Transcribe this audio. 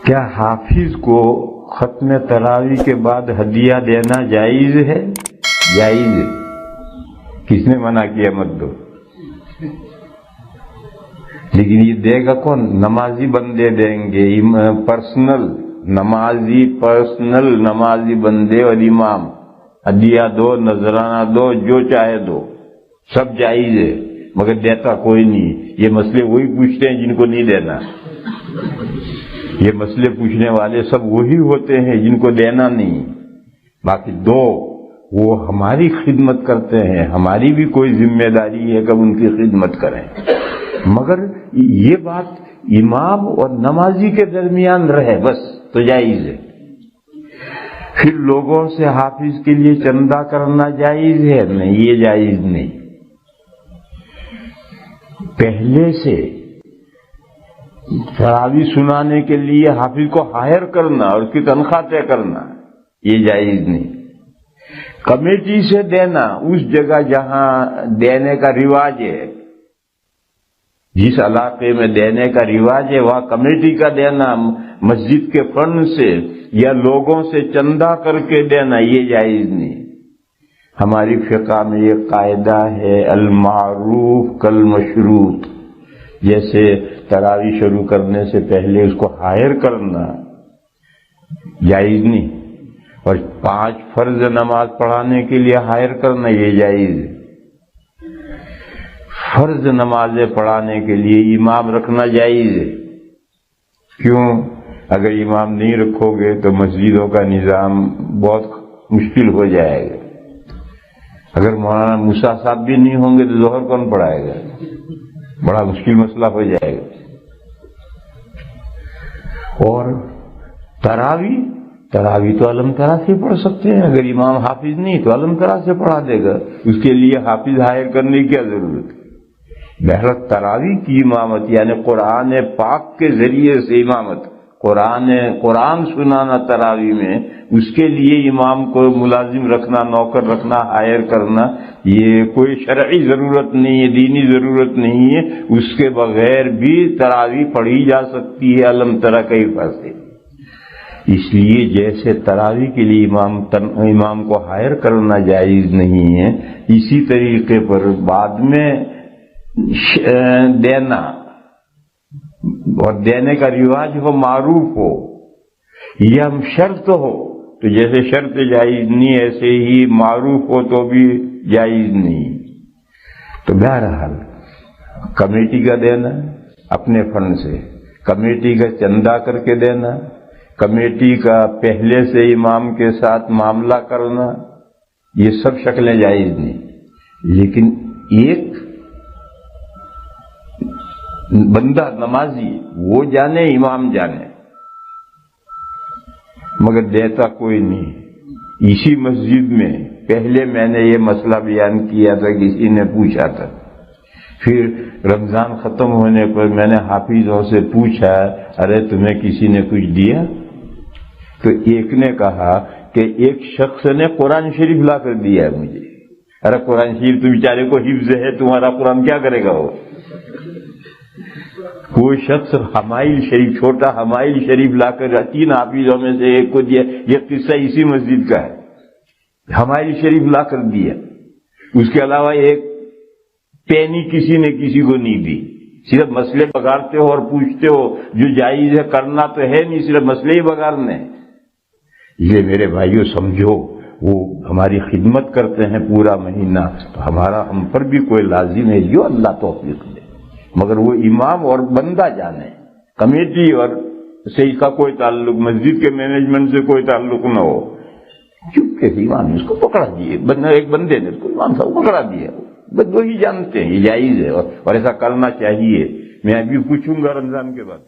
کیا حافظ کو ختم تراویح کے بعد ہدیہ دینا جائز ہے؟ جائز ہے۔ کس نے منع کیا مت دو؟ لیکن یہ دے گا کون؟ نمازی بندے دیں گے، پرسنل نمازی بندے اور امام۔ ہدیہ دو، نذرانہ دو، جو چاہے دو، سب جائز ہے، مگر دیتا کوئی نہیں۔ یہ مسئلے وہی پوچھتے ہیں جن کو نہیں دینا۔ یہ مسئلے پوچھنے والے سب وہی ہوتے ہیں جن کو دینا نہیں۔ باقی دو وہ ہماری خدمت کرتے ہیں، ہماری بھی کوئی ذمہ داری ہے کہ ان کی خدمت کریں، مگر یہ بات امام اور نمازی کے درمیان رہے بس تو جائز ہے۔ پھر لوگوں سے حافظ کے لیے چندہ کرنا جائز ہے؟ نہیں، یہ جائز نہیں۔ پہلے سے تراویح سنانے کے لیے حافظ کو ہائر کرنا اور اس کی تنخواہ طے کرنا، یہ جائز نہیں۔ کمیٹی سے دینا اس جگہ جہاں دینے کا رواج ہے، جس علاقے میں دینے کا رواج ہے وہاں کمیٹی کا دینا، مسجد کے فنڈ سے یا لوگوں سے چندہ کر کے دینا، یہ جائز نہیں۔ ہماری فقہ میں یہ قاعدہ ہے المعروف کالمشروط، جیسے تراویح شروع کرنے سے پہلے اس کو ہائر کرنا جائز نہیں، اور 5 فرض نماز پڑھانے کے لیے ہائر کرنا یہ جائز ہے۔ فرض نمازیں پڑھانے کے لیے امام رکھنا جائز ہے۔ کیوں؟ اگر امام نہیں رکھو گے تو مسجدوں کا نظام بہت مشکل ہو جائے گا۔ اگر مولانا موسیٰ صاحب بھی نہیں ہوں گے تو ظہر کون پڑھائے گا؟ بڑا مشکل مسئلہ ہو جائے گا۔ اور تراویح تو علم ترا سے پڑھ سکتے ہیں، اگر امام حافظ نہیں تو علم ترا سے پڑھا دے گا، اس کے لیے حافظ ہائر کرنے کی کیا ضرورت ہے؟ بہرحال تراویح کی امامت یعنی قرآن پاک کے ذریعے سے امامت، قرآن سنانا تراویح میں، اس کے لیے امام کو ملازم رکھنا، نوکر رکھنا، ہائر کرنا، یہ کوئی شرعی ضرورت نہیں ہے، دینی ضرورت نہیں ہے۔ اس کے بغیر بھی تراویح پڑھی جا سکتی ہے علم ترا کیفیہ سے۔ اس لیے جیسے تراویح کے لیے امام کو ہائر کرنا جائز نہیں ہے، اسی طریقے پر بعد میں دینا اور دینے کا رواج ہو، معروف ہو یا شرط ہو تو جیسے شرط جائز نہیں ایسے ہی معروف ہو تو بھی جائز نہیں۔ تو بہرحال کمیٹی کا دینا اپنے فنڈ سے، کمیٹی کا چندہ کر کے دینا، کمیٹی کا پہلے سے امام کے ساتھ معاملہ کرنا، یہ سب شکلیں جائز نہیں۔ لیکن ایک بندہ نمازی وہ جانے، امام جانے، مگر دیتا کوئی نہیں۔ اسی مسجد میں پہلے میں نے یہ مسئلہ بیان کیا تھا، کسی نے پوچھا تھا، پھر رمضان ختم ہونے پر میں نے حافظوں سے پوچھا ارے تمہیں کسی نے کچھ دیا؟ تو ایک نے کہا کہ ایک شخص نے قرآن شریف لا کر دیا ہے مجھے۔ ارے قرآن شریف تو بیچارے کو حفظ ہے، تمہارا قرآن کیا کرے گا وہ؟ کوئی شخص حمائل شریف، چھوٹا حمائل شریف لا کر 3 حافظوں میں سے ایک کو دیا۔ یہ قصہ اسی مسجد کا ہے، حمائل شریف لا کر دیا۔ اس کے علاوہ ایک پینی کسی نے کسی کو نہیں دی۔ صرف مسئلے بگاڑتے ہو اور پوچھتے ہو، جو جائز ہے کرنا تو ہے نہیں، صرف مسئلے ہی بگاڑنے۔ یہ میرے بھائیوں سمجھو، وہ ہماری خدمت کرتے ہیں پورا مہینہ، تو ہم پر بھی کوئی لازم ہے جو اللہ توفیق دے، مگر وہ امام اور بندہ جانے، کمیٹی اور سے اس کا کوئی تعلق، مسجد کے مینجمنٹ سے کوئی تعلق نہ ہو۔ چپ کے امام نے اس کو پکڑا دیے، ایک بندے نے اس کو امام صاحب پکڑا دیا، بس وہی جانتے ہیں یہ جائز ہے اور ایسا کرنا چاہیے۔ میں ابھی پوچھوں گا رمضان کے بعد۔